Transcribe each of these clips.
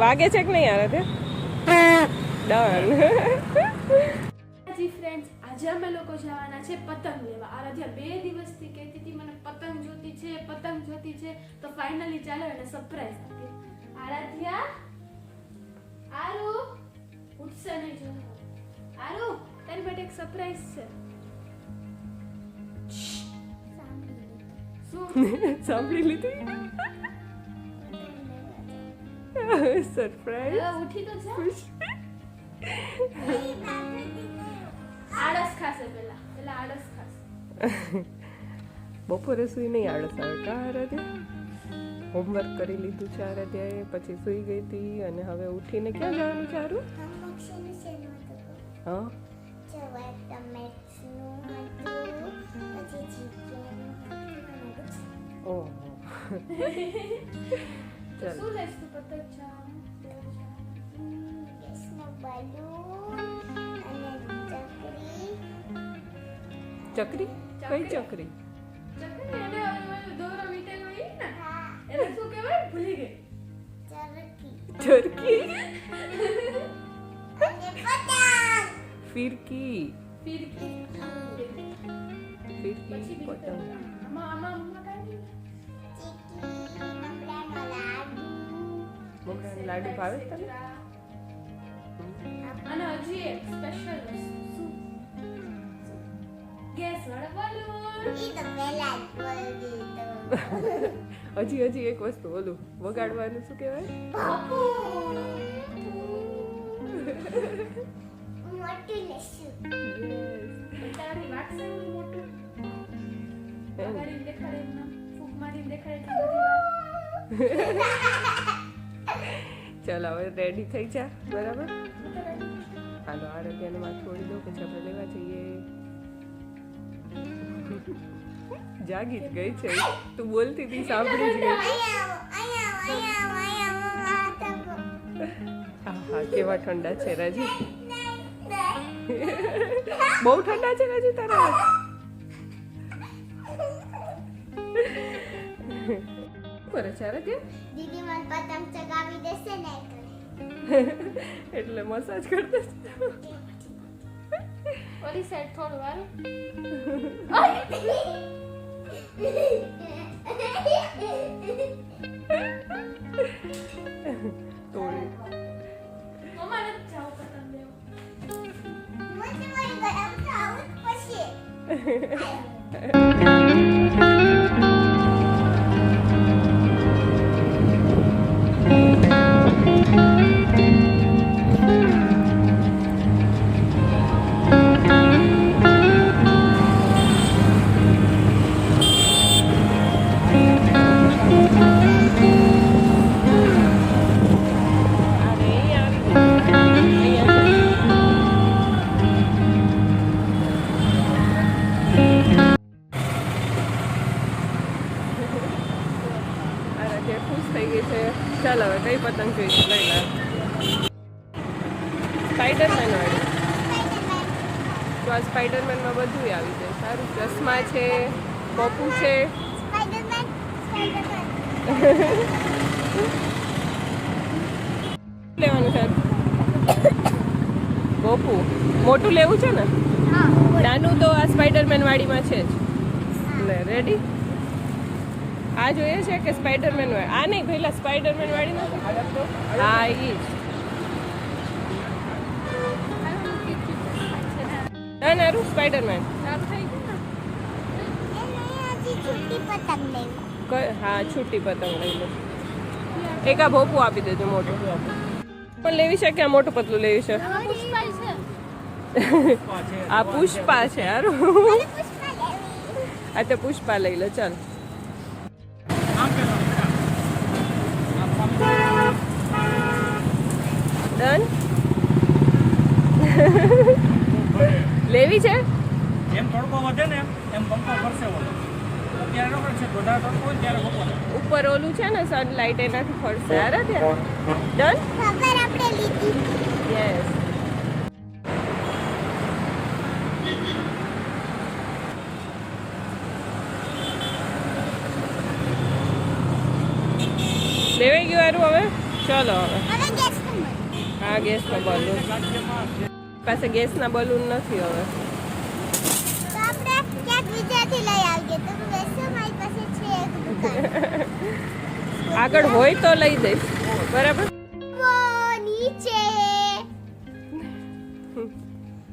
વાગે છે કે નહીં યાર તે ડન જી ફ્રેન્ડ્સ, આજે અમે લોકો જવાના છે પતંગ લેવા. આરાધ્યા 2 દિવસથી કહેતી હતી મને પતંગ જોતી છે, તો ફાઇનલી ચાલો એને સરપ્રાઈઝ આપીએ. આરાધ્યા, આરુ ઉઠશે નહીં જો. આરુ, તારી માટે એક સરપ્રાઈઝ છે. શું સાંભળી લીધું સરપ્રાઈઝ ઉઠી તો જા. આળસ ખાશે પેલા આળસ ખાશે. બપોરે સુઈ નહીં આળસ આવે કા આરાધ્યા? હોમવર્ક કરી લીધું છે આરાધ્યાએ, પછી સુઈ ગઈ હતી અને હવે ઉઠીને ક્યાં જવાનું છે આરું? હા ઓહ ચાલ શું લઈશ તું પતંગ ચકરી? કઈ ચકરી? એને દોરો વીટેલો ઈ ને એને શું કહેવાય ભૂલી ગઈ. ચરકી ફિરકી ફિરકી ફિરકી પતંગ આમાં કાઢી મમરાના લાડુ ભાવે છે તને? અને હજી એક સ્પેશિયલ વસ્તુ ગેસ વાળા બલૂન. હજી એક વસ્તુ ઓલું વગાડવાનું શું કહેવાય? તારી વાત છે મોટું વગાડીને દેખાડે એમ ફૂંક મારીને દેખાડે. ચાલો હવે રેડી થઈ જા બરાબર. હાલો આરોગ્યને માં છોડી દો પછી આપણે લેવા જઈએ. જાગી જ ગઈ છે તું બોલતી હતી સાંભળી જ ગઈ. હા કેવા ઠંડા છે રાજી? બહુ ઠંડા છે રાજી તારા? કરે છે આરોગ્ય? દીદી મને પતંગ ચગાવી દેશે ને એટલે મસાજ કરતા ઓલી સાઈડ થોડું વારું. તોડી અમારે જાવ પતંગ લેવા. મને મારી ગરમ ખાવું જ પડશે. ખુશ થઈ ગઈ છે. ચાલ હવે કઈ પતંગ જોઈશે લઈ લે. સ્પાઈડરમેન વાળી તો આ સ્પાઈડરમેનમાં બધું આવી જાય. સારું ચશ્મા છે, પપ્પુ છે. સ્પાઈડરમેન લેવાનું છે પપ્પુ? મોટું લેવું છે ને? હા નાનું તો આ સ્પાઈડરમેન વાળીમાં છે જ. લે રેડી? આ જોઈએ છે કે સ્પાઈડરમેન વાળી? આ નહીં પહેલા સ્પાઈડરમેન વાળી નથી. હા એ જ. ના ના રૂ સ્પાઈડરમેન. ચાલુ થઈ ગયું ને? એને હજી છૂટી પતંગ લેવી. હા છૂટી પતંગ લઈ લો. એક આ ભોપું આપી દેજો મોટું. પણ લેવી છે કે આ મોટું પતલું લેવી છે? આમાં પુષ્પાઈ છે. આ પુષ્પા છે હારું. પુષ્પા લેવી. આ તો પુષ્પા લઈ લો ચાલ. ડન. લેવી છે? જેમ તડકો વધે ને એમ પંખો ફરશે ઓલો. અત્યારે નો કરશે વધારે તડકો હોય ત્યારે બપોરે. ઉપર ઓલું છે ને સનલાઇટ એનાથી ફરશે. હારે ત્યાં ડન. ખબર આપણે લીધી. યસ. લેવાઈ ગયું હારું હવે. ચલો હવે હવે આ ગેસના બલૂન પાસે ગેસના બલૂન નથી હવે. તો આપણે ક્યાંક બીજેથી લઈ આવીએ તો બેસો મારી પાસે છે એક દુકાન આગળ હોય તો લઈ દઈશ બરાબર. વો નીચે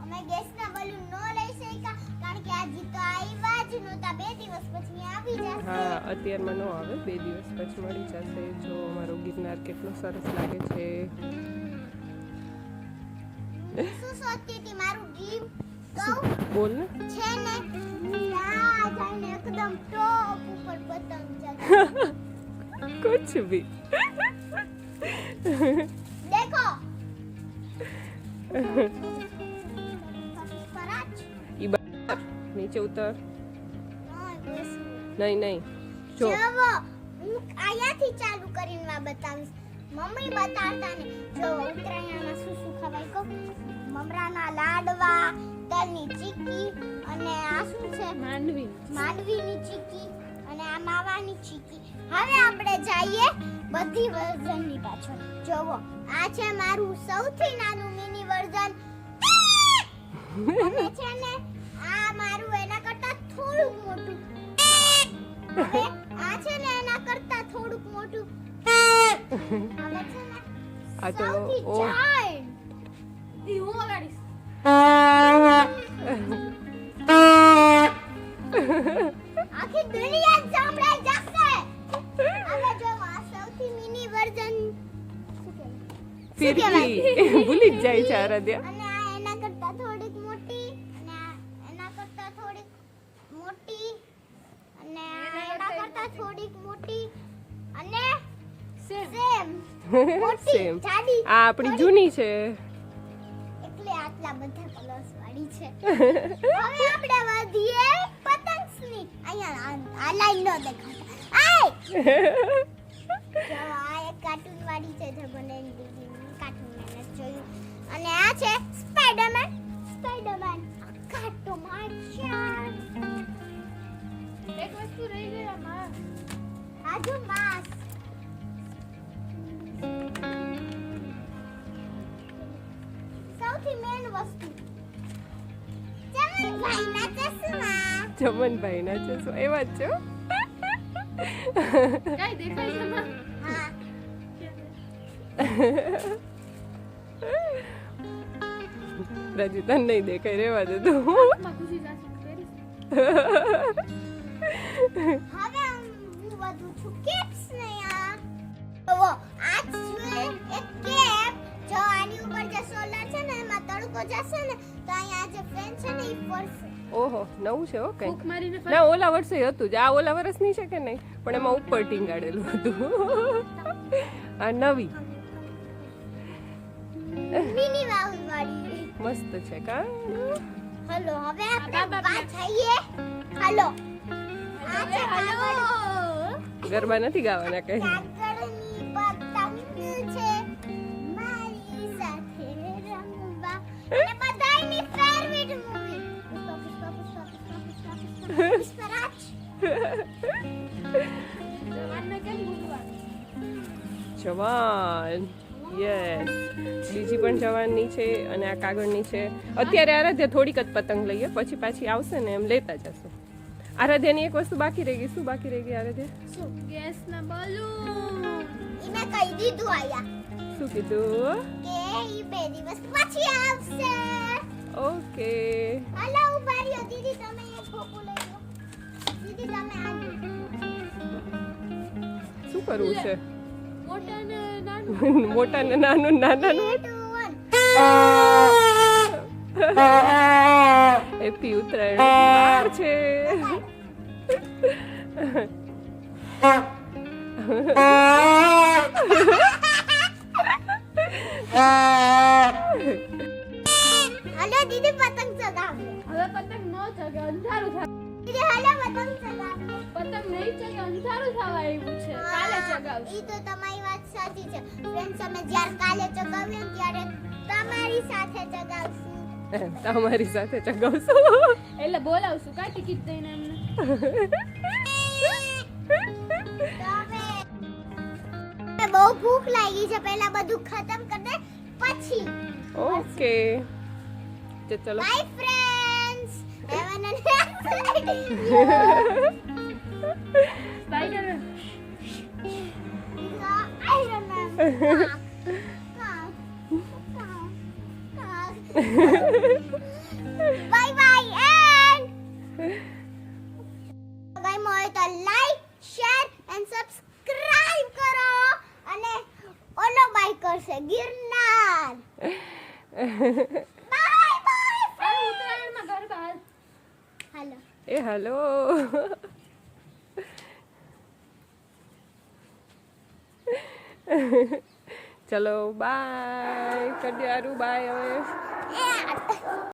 અમે ગેસના બલૂન નો લઈ શક્યા કારણ કે આજે તો આવ્યા જ નહોતા 2 દિવસ પછી આવી જશે હા અત્યારમાં ન આવે 2 દિવસ પછી મળી જશે. જો અમારો ગિરનાર કેટલો સરસ લાગે છે. શું સોચતી હતી મારું ડ્રીમ કહું બોલ ને. છે ને આ જાઈને એકદમ ટોપ ઉપર પતંગ ચગાવે કુછ ભી. देखो पराच ઈ બરાબર. નીચે ઉતર. હા બસ નહીં નહીં જો જવો હું આયાથી ચાલુ કરીને વા બતાવીશ મમ્મી બતાવતા ને જો ઉત્તરાયણમાં શું શું ખવાય કો મમરાના લાડવા તલની ચીકી અને આ શું છે માંડવીની ચીકી અને આ માવાની ચીકી. હવે આપણે જઈએ બધી વર્ઝનની પાછળ. જોવો આ છે મારું સૌથી નાનું મિની વર્ઝન અને છે ને આ મારું એના કરતા થોડુંક મોટું. હવે આ છે ને એના કરતા થોડુંક મોટું. હવે છે ને આ તો સૌથી ઓહ. giant. ઈ હું વગાડીશ. આખી દુનિયા જ સંભળાઈ જશે. હવે જો આ સૌથી મિની વર્ઝન ફિરકી ભૂલી જ જાય છે આરાધ્યા. અને આ એના કરતા થોડીક મોટી અને આ એના કરતા થોડીક મોટી અને આ એના કરતા થોડીક મોટી અને સેમ મોટી Same. જાડી આ આપણી જૂની છે. એટલે આટલા બધા કલર્સ વાળી છે. હવે આપણે વધીએ પતંગની. અહીંયા આ લાઈન નો દેખાતા. આય જો આ એક કાર્ટૂન વાળી છે જે મને કાર્ટૂન મેં જોયું અને આ છે સ્પાઈડરમેન. કાટો માચા એક વસ્તુ રહી ગઈ આમાં. આજુ માસ સૌથી મેન વસ્તુ ચમનભાઈના ચશ્મા. ચમનભાઈના છે શું એવા જ છે હો. કાંઈ દેખાય છે આમાં? હા રાજુ તને નહીં દેખાય રેવા દે તું. આમાં ખુશી જાશે પહેરીશ. હવે હું વધુ છું કેપ્સ ને યાર. તો આ છે એક કેપ. જો આની ઉપર જે સોલર છે ને એમાં તડકો જશે ને તો અહીંયા જે ફેન છે ને એ ફરશે. ઓહો નવું છે હો કઈ. ફૂંક મારીને ફરી. ના ઓલા વર્ષે હતું જ. આ ઓલા વર્ષની છે કે નહીં પણ એમાં ઉપર ટીંગાડેલું હતું. આ નવી મિની વાઉલ વાળી. મસ્ત છે કા. હલો હવે આપણે બાબા વાત થઈએ. હલો આ છે હલો. ગરબા નથી ગાવાના કઈ. કાગળની પતંગ છે મારી સાથે રમવા. અને બધાયની ફેવરિટ મૂવી પુષ્પરાજ. જવાનને કેમ મૂકવાનું? જવાન યસ. બીજી પણ જવાનની છે અને આ કાગળની છે. અત્યારે આરાધ્યા થોડીક જ પતંગ લઈએ પછી પાછી આવશે ને એમ લેતા જશું. આરાધ્યાની એક વસ્તુ બાકી રહી ગઈ. શું બાકી રહી ગઈ આરાધ્યા? શું ગેસના બલૂન. ઈ મેં કહી દીધું આયા શું કીધું? કે ઈ 2 દિવસ પછી આવશે. ઓકે હલો ઉભા રહ્યો દીદી તમે એક ખોખું લઈ લો. દીદી તમે આ શું કરવું છે? મોટા ને નાનું. મોટા ને નાનું નાના નું 2 1 હેપી ઉત્તરાયણ વાર છે. હલો દીદી પતંગ ચગાવો. હવે પતંગ ન ચગે અંધારું થાય. દીદી હલો પતંગ ચગાવો. પતંગ નહીં ચગે અંધારું થવા આવ્યું છે. કાલે ચગાવશું. ઈ તો તમારી વાત સાચી છે. ફ્રેન્ડ્સ અમે જ્યારે કાલે ચગાવીએ ને ત્યારે તમારી સાથે ચગાવશું. તમારી સાથે ચગાવશો. એટલે બોલાવશું કા ટિકિટ દઈને એમને. તો હવે બહુ ભૂખ લાગી છે. પહેલા બધું ખતમ કર દે પછી. ઓકે તો ચલો bye friends. Have a bye કરો. I remember. Bye bye and ગમ્યું હોય તો લાઈક શેર એન્ડ સબસ્ક્રાઇબ કરો અને ઓલો બાય કરશે ગિરનાર. Bye bye. આ ઉત્તરાયણમાં ગરબા. હાલો. એ હલો ચલો બાય કડિયારું બાય હવે એ